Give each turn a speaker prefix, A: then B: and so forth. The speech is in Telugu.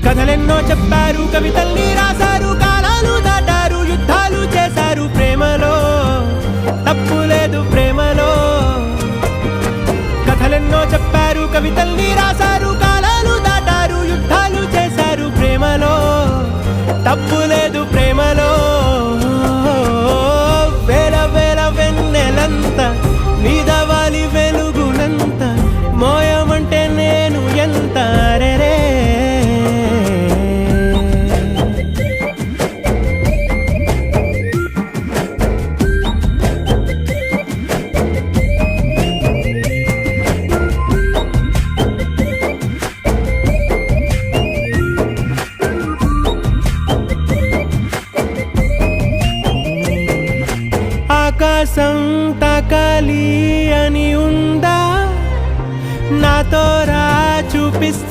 A: కథలెన్నో చెప్పారు, కవితల్ని రాశారు, కాలాలు దాటారు, యుద్ధాలు చేశారు. ప్రేమలో తప్పు లేదు, ప్రేమలో. కథలెన్నో చెప్పారు, కవితల్ని రాశారు, కాలాలు దాటారు, యుద్ధాలు చేశారు. ప్రేమలో తప్పు లేదు, ప్రేమలో. వేల వేల వెన్నెలంత నీదవాలి వెలుగునంత, మోయమంటే నేను ఎంత రే. ఆకాశం తాకాలి అని ఉందా, నాతో రా చూపిస్తా.